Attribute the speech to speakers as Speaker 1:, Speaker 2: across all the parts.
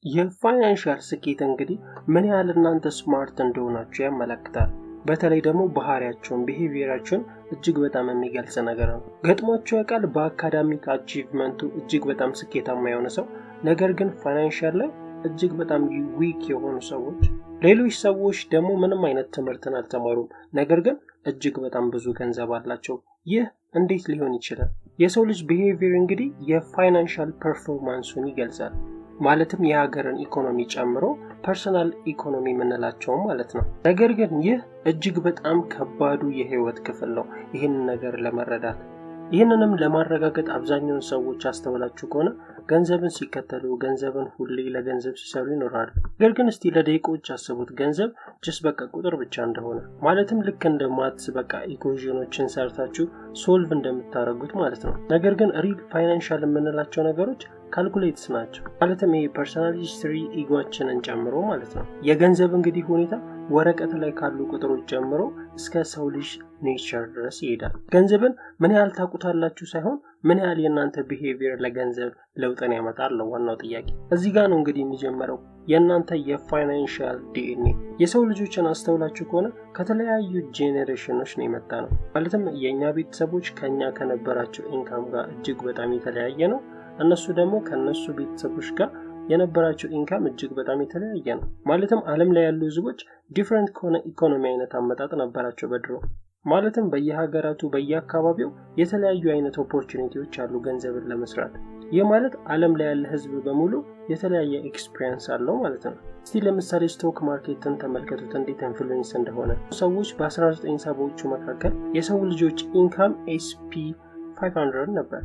Speaker 1: የፋይናንሻል ስኬት እንግዲህ ምን ያህል እናንተ ስማርት እንደሆናችሁ ያመለክታል። በተለይ ደግሞ ባህሪያችሁን ቢሄቪየራችሁን እጅግ በጣም የሚገልጽ ነገር ነው። ገጥሟችሁ ያውቃል በአካዳሚክ አቺቭመንቱ እጅግ በጣም ስኬታማ የሆነ ሰው ነገር ግን ፋይናንሻል ላይ እጅግ በጣም ዊክ የሆኑ ሰዎች? ሌሎች ሰዎች ደግሞ ምንም አይነት ትምህርትን አልተማሩም ነገር ግን እጅግ በጣም ብዙ ገንዘብ አላቸው። ይህ እንዴት ሊሆን ይችላል? የሰው ልጅ ቢሄቪየር እንግዲህ የፋይናንሻል ፐርፎርማንሱን ይገልጻል። ማለትም የሀገርን ኢኮኖሚ ጨምሮ ፐርሰናል ኢኮኖሚ የምንላቸው ማለት ነው። ነገር ግን ይህ እጅግ በጣም ከባዱ የህይወት ክፍል ነው ይህንን ነገር ለመረዳት። ይህንንም ለማረጋገጥ አብዛኛውን ሰዎች አስተውላችሁ ከሆነ ገንዘብን ሲከተሉ ገንዘብን ሁሌ ለገንዘብ ሲሰሩ ይኖራሉ። ነገር ግን እስቲ ለደቂቆች አስቡት ገንዘብ ጀስት በቃ ቁጥር ብቻ እንደሆነ ማለትም ልክ እንደ ማትስ በቃ ኢኩዌሽኖችን ሰርታችሁ ሶልቭ እንደምታደርጉት ማለት ነው። ነገር ግን ሪል ፋይናንሻል የምንላቸው ነገሮች ካልኩሌትስ ናቸው። ማለትም ይሄ ፐርሰናል ሂስትሪ ኢጎአችንን ጨምሮ ማለት ነው። የገንዘብ እንግዲህ ሁኔታ ወረቀት ላይ ካሉ ቁጥሮች ጀምሮ እስከ ሰው ልጅ ኔቸር ድረስ ይሄዳል። ገንዘብን ምን ያህል ታውቁታላችሁ ሳይሆን ምን ያህል የእናንተ ቢሄቪየር ለገንዘብ ለውጥን ያመጣል ነው ዋናው ጥያቄ። እዚህ ጋር ነው እንግዲህ የሚጀምረው የእናንተ የፋይናንሻል ዲኤንኤ። የሰው ልጆችን አስተውላችሁ ከሆነ ከተለያዩ ጄኔሬሽኖች ነው የመጣ ነው። ማለትም የኛ ቤተሰቦች ከኛ ከነበራቸው ኢንካም ጋር እጅግ በጣም የተለያየ ነው። እነሱ ደግሞ ከነሱ ቤተሰቦች ጋር የነበራቸው ኢንካም እጅግ በጣም የተለያየ ነው። ማለትም ዓለም ላይ ያሉ ህዝቦች ዲፈረንት ከሆነ ኢኮኖሚ አይነት አመጣጥ ነበራቸው በድሮ። ማለትም በየሀገራቱ በየአካባቢው የተለያዩ አይነት ኦፖርቹኒቲዎች አሉ ገንዘብን ለመስራት። ይህ ማለት ዓለም ላይ ያለ ህዝብ በሙሉ የተለያየ ኤክስፒሪየንስ አለው ማለት ነው። እስቲ ለምሳሌ ስቶክ ማርኬትን ተመልከቱት እንዴት ኢንፍሉዌንስ እንደሆነ። ሰዎች በ1970ዎቹ መካከል የሰው ልጆች ኢንካም ኤስፒ 500 ነበር።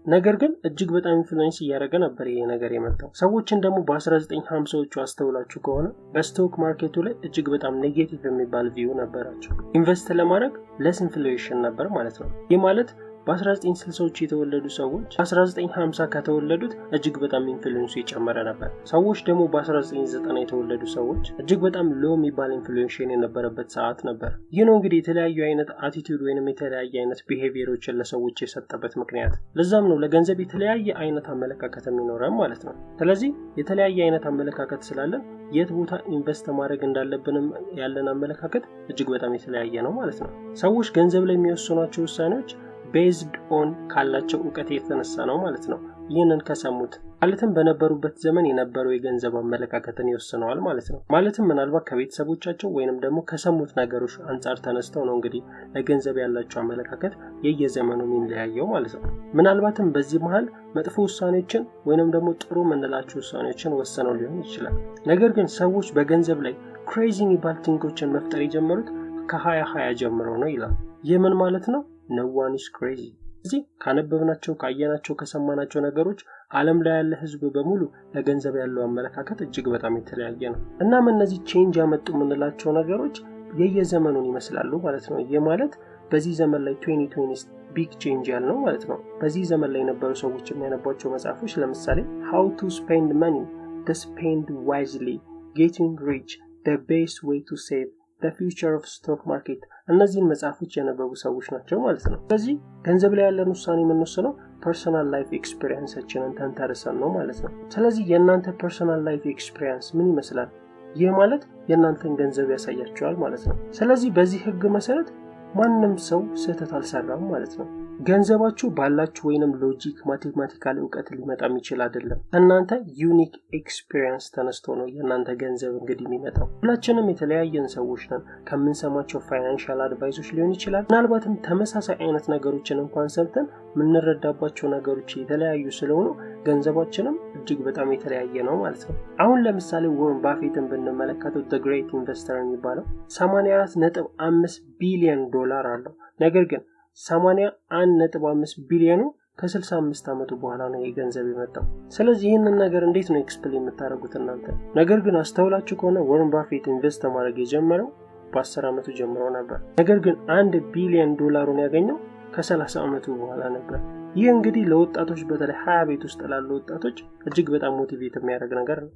Speaker 1: ነገር ግን እጅግ በጣም ኢንፍሉዌንስ እያደረገ ነበር ይሄ ነገር የመጣው። ሰዎችን ደግሞ በ1950ዎቹ አስተውላችሁ ከሆነ በስቶክ ማርኬቱ ላይ እጅግ በጣም ኔጌቲቭ የሚባል ቪው ነበራቸው። ኢንቨስት ለማድረግ ለስ ኢንፍሌሽን ነበር ማለት ነው። ይህ ማለት በ1960ዎቹ የተወለዱ ሰዎች በ1950 ከተወለዱት እጅግ በጣም ኢንፍሉዌንሱ የጨመረ ነበር። ሰዎች ደግሞ በ1990 የተወለዱ ሰዎች እጅግ በጣም ሎ የሚባል ኢንፍሉዌንሽን የነበረበት ሰዓት ነበር። ይህ ነው እንግዲህ የተለያዩ አይነት አቲቲዩድ ወይንም የተለያየ አይነት ቢሄቪየሮችን ለሰዎች የሰጠበት ምክንያት። ለዛም ነው ለገንዘብ የተለያየ አይነት አመለካከት የሚኖረን ማለት ነው። ስለዚህ የተለያየ አይነት አመለካከት ስላለን የት ቦታ ኢንቨስት ማድረግ እንዳለብንም ያለን አመለካከት እጅግ በጣም የተለያየ ነው ማለት ነው። ሰዎች ገንዘብ ላይ የሚወስኗቸው ውሳኔዎች based on ካላቸው ዕውቀት የተነሳ ነው ማለት ነው። ይህንን ከሰሙት ማለትም በነበሩበት ዘመን የነበረው የገንዘብ አመለካከትን ይወስነዋል ማለት ነው። ማለትም ምናልባት ከቤተሰቦቻቸው ወይንም ደግሞ ከሰሙት ነገሮች አንፃር ተነስተው ነው እንግዲህ ለገንዘብ ያላቸው አመለካከት የየዘመኑ የሚለያየው ማለት ነው። ምናልባትም በዚህ መሃል መጥፎ ውሳኔዎችን ወይንም ደግሞ ጥሩ የምንላቸው ውሳኔዎችን ወሰነው ሊሆን ይችላል። ነገር ግን ሰዎች በገንዘብ ላይ ክሬዚ የሚባል ቲንኮችን መፍጠር የጀመሩት ከ2020 ጀምሮ ነው ይላል። ይህ ምን ማለት ነው? No one is crazy። እዚህ ካነበብናቸው ካየናቸው ከሰማናቸው ነገሮች ዓለም ላይ ያለ ህዝብ በሙሉ ለገንዘብ ያለው አመለካከት እጅግ በጣም የተለያየ ነው። እናም እነዚህ ቼንጅ ያመጡ የምንላቸው ነገሮች የየዘመኑን ይመስላሉ ማለት ነው። ይህ ማለት በዚህ ዘመን ላይ 2020 ቢግ ቼንጅ ያለው ማለት ነው። በዚህ ዘመን ላይ የነበሩ ሰዎች የሚያነቧቸው መጽሐፎች ለምሳሌ How to Spend Money, The Spend Wisely, Getting Rich, The Best Way to Save, The Future of Stock Market እነዚህን መጽሐፎች ያነበቡ ሰዎች ናቸው ማለት ነው። ስለዚህ ገንዘብ ላይ ያለን ውሳኔ የምንወስነው ፐርሰናል ላይፍ ኤክስፒሪየንሳችንን ተንተርሰን ነው ማለት ነው። ስለዚህ የእናንተ ፐርሰናል ላይፍ ኤክስፒሪየንስ ምን ይመስላል? ይህ ማለት የእናንተን ገንዘብ ያሳያቸዋል ማለት ነው። ስለዚህ በዚህ ህግ መሰረት ማንም ሰው ስህተት አልሰራም ማለት ነው። ገንዘባችሁ ባላችሁ ወይንም ሎጂክ ማቴማቲካል ዕውቀት ሊመጣም ይችላል አይደለም። እናንተ ዩኒክ ኤክስፒሪየንስ ተነስቶ ነው የእናንተ ገንዘብ እንግዲህ የሚመጣው። ሁላችንም የተለያየን ሰዎች ነን። ከምንሰማቸው ፋይናንሻል አድቫይሶች ሊሆን ይችላል። ምናልባትም ተመሳሳይ አይነት ነገሮችን እንኳን ሰምተን የምንረዳባቸው ነገሮች የተለያዩ ስለሆኑ ገንዘባችንም እጅግ በጣም የተለያየ ነው ማለት ነው። አሁን ለምሳሌ ወረን ባፌትን ብንመለከተው the great investor የሚባለው 84.5 ቢሊዮን ዶላር አለው። ነገር ግን 81.5 ቢሊዮኑ ከ65 ዓመቱ በኋላ ነው የገንዘብ የመጣው። ስለዚህ ይህንን ነገር እንዴት ነው ኤክስፕሌን የምታደርጉት እናንተ? ነገር ግን አስተውላችሁ ከሆነ ወረን ባፌት ኢንቨስት ማድረግ የጀመረው በ10 ዓመቱ ጀምሮ ነበር። ነገር ግን 1 ቢሊዮን ዶላሩን ያገኘው ከ30 ዓመቱ በኋላ ነበር። ይህ እንግዲህ ለወጣቶች በተለይ 20 ቤት ውስጥ ላሉ ወጣቶች እጅግ በጣም ሞቲቬት የሚያደርግ ነገር ነው።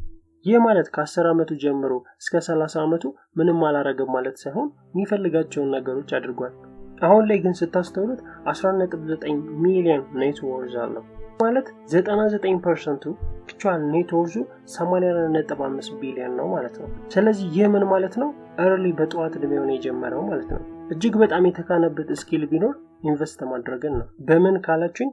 Speaker 1: ይህ ማለት ከ10 ዓመቱ ጀምሮ እስከ 30 ዓመቱ ምንም አላረገም ማለት ሳይሆን የሚፈልጋቸውን ነገሮች አድርጓል። አሁን ላይ ግን ስታስተውሉት 11.9 ሚሊዮን ኔት ወርዝ አለው። ማለት 99% አክቹዋል ኔት ወርዙ 84.5 ቢሊዮን ነው ማለት ነው። ስለዚህ ይህ ምን ማለት ነው? early በጠዋት እድሜው ነው የጀመረው ማለት ነው። እጅግ በጣም የተካነበት ስኪል ቢኖር ኢንቨስት ማድረግን ነው። በምን ካላችሁኝ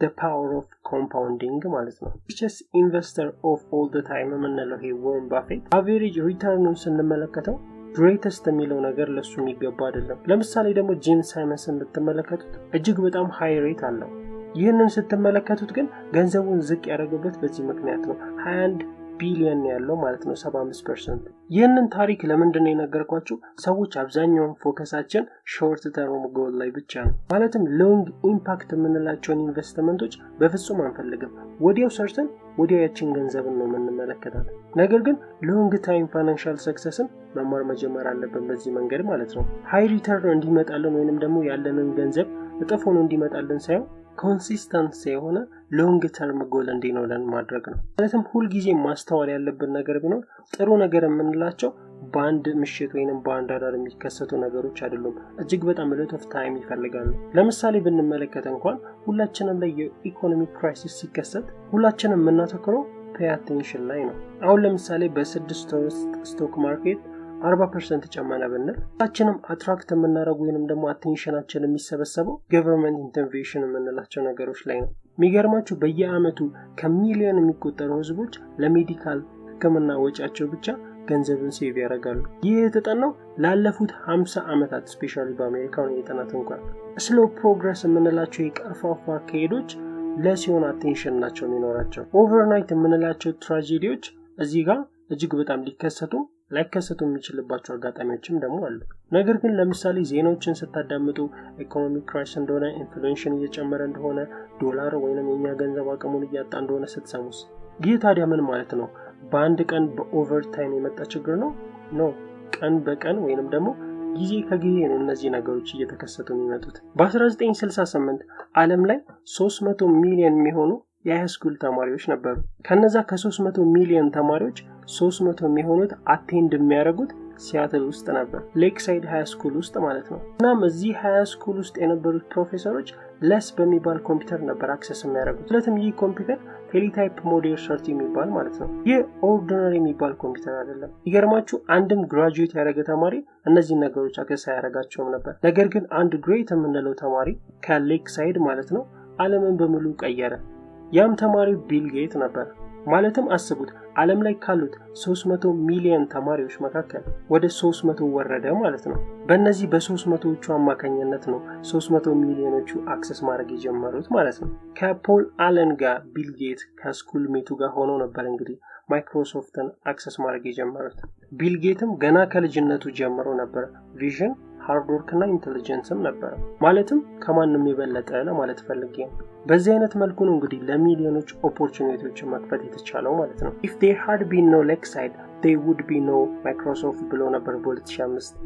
Speaker 1: the power of compounding ማለት ነው። richest investor of all the time የምንለው ይሄ ዋረን ባፌት average return ስንመለከተው greatest የሚለው ነገር ለሱ የሚገባ አይደለም። ለምሳሌ ደግሞ ጂም ሳይመንስን ብትመለከቱት እጅግ በጣም ሃይ ሬት አለው። ይህንን ስትመለከቱት ግን ገንዘቡን ዝቅ ያደረገበት በዚህ ምክንያት ነው። 21 ቢሊዮን ያለው ማለት ነው 75%። ይህንን ታሪክ ለምንድን ነው የነገርኳችሁ? ሰዎች አብዛኛውን ፎከሳችን ሾርት ተርም ጎል ላይ ብቻ ነው። ማለትም ሎንግ ኢምፓክት የምንላቸውን ኢንቨስትመንቶች በፍጹም አንፈልግም። ወዲያው ሰርተን ወዲያው ያችን ገንዘብን ነው የምንመለከታት። ነገር ግን ሎንግ ታይም ፋይናንሻል ሰክሰስን መማር መጀመር አለብን በዚህ መንገድ ማለት ነው። ሃይ ሪተርን እንዲመጣልን ወይንም ደግሞ ያለንን ገንዘብ እጥፍ ሆኖ እንዲመጣልን ሳይሆን ኮንሲስተንስ የሆነ ሎንግ ተርም ጎል እንዲኖረን ማድረግ ነው። ማለትም ሁል ጊዜ ማስተዋል ያለብን ነገር ቢኖር ጥሩ ነገር የምንላቸው በአንድ ምሽት ወይንም በአንድ አዳር የሚከሰቱ ነገሮች አይደሉም። እጅግ በጣም ሎት ኦፍ ታይም ይፈልጋሉ። ለምሳሌ ብንመለከት እንኳን ሁላችንም ላይ የኢኮኖሚክ ክራይሲስ ሲከሰት ሁላችንም የምናተኩረው ፔይ አቴንሽን ላይ ነው። አሁን ለምሳሌ በ6 ወር ውስጥ ስቶክ ማርኬት 40% ጨመረ ብንል ሁላችንም አትራክት የምናደርጉ ወይንም ደግሞ አቴንሽናችን የሚሰበሰበው ገቨርንመንት ኢንተርቬንሽን የምንላቸው ነገሮች ላይ ነው። የሚገርማችሁ በየአመቱ ከሚሊዮን የሚቆጠሩ ህዝቦች ለሜዲካል ህክምና ወጪያቸው ብቻ ገንዘብን ሴቭ ያደርጋሉ። ይህ የተጠናው ላለፉት 50 ዓመታት ስፔሻሊ በአሜሪካ ነው የጥናት እንኳን ስሎ ፕሮግረስ የምንላቸው የቀርፋፋ አካሄዶች ለሲሆን አቴንሽን ናቸው የሚኖራቸው። ኦቨርናይት የምንላቸው ትራጀዲዎች እዚህ ጋር እጅግ በጣም ላይከሰቱ የሚችልባቸው አጋጣሚዎችም ደግሞ አሉ። ነገር ግን ለምሳሌ ዜናዎችን ስታዳምጡ ኢኮኖሚክ ክራይሲስ እንደሆነ፣ ኢንፍሌሽን እየጨመረ እንደሆነ፣ ዶላር ወይንም የኛ ገንዘብ አቅሙን እያጣ እንደሆነ ስትሰሙስ ይህ ታዲያ ምን ማለት ነው? በአንድ ቀን በኦቨር ታይም የመጣ ችግር ነው? ቀን በቀን ወይንም ደግሞ ጊዜ ከጊዜ ነው እነዚህ ነገሮች እየተከሰቱ የሚመጡት። በ1968 ዓለም ላይ 300 ሚሊዮን የሚሆኑ የሃይስኩል ተማሪዎች ነበሩ። ከነዛ ከ300 ሚሊዮን ተማሪዎች 300 የሚሆኑት አቴንድ የሚያደርጉት ሲያትል ውስጥ ነበር፣ ሌክሳይድ ሃይስኩል ውስጥ ማለት ነው። እናም እዚህ ሃይስኩል ውስጥ የነበሩት ፕሮፌሰሮች ለስ በሚባል ኮምፒውተር ነበር አክሰስ የሚያደርጉት። ስለዚህ ይህ ኮምፒውተር ቴሌታይፕ ሞዴል 30 የሚባል ማለት ነው። ይህ ኦርዲነሪ የሚባል ኮምፒውተር አይደለም። ይገርማችሁ አንድም ግራጁዌት ያደረገ ተማሪ እነዚህ ነገሮች አክሰስ አያደርጋቸውም ነበር። ነገር ግን አንድ ግሬት የምንለው ተማሪ ከሌክሳይድ ማለት ነው ዓለምን በሙሉ ቀየረ። ያም ተማሪ ቢል ጌት ነበር። ማለትም አስቡት ዓለም ላይ ካሉት 300 ሚሊዮን ተማሪዎች መካከል ወደ 300 ወረደ ማለት ነው። በእነዚህ በ300ዎቹ አማካኝነት ነው 300 ሚሊዮኖቹ አክሰስ ማድረግ የጀመሩት ማለት ነው። ከፖል አለን ጋር ቢል ጌት ከስኩል ሜቱ ጋር ሆኖ ነበር እንግዲህ ማይክሮሶፍትን አክሰስ ማድረግ የጀመሩት። ቢል ጌትም ገና ከልጅነቱ ጀምሮ ነበር ቪዥን፣ ሃርድ ወርክ እና ኢንተለጀንስም ነበር። ማለትም ከማንም የበለጠ ለማለት ፈልጌ ነው። በዚህ አይነት መልኩ ነው እንግዲህ ለሚሊዮኖች ኦፖርቹኒቲዎችን መክፈት የተቻለው ማለት ነው። if there had been no Lakeside there would be no Microsoft ብሎ ነበር በ2005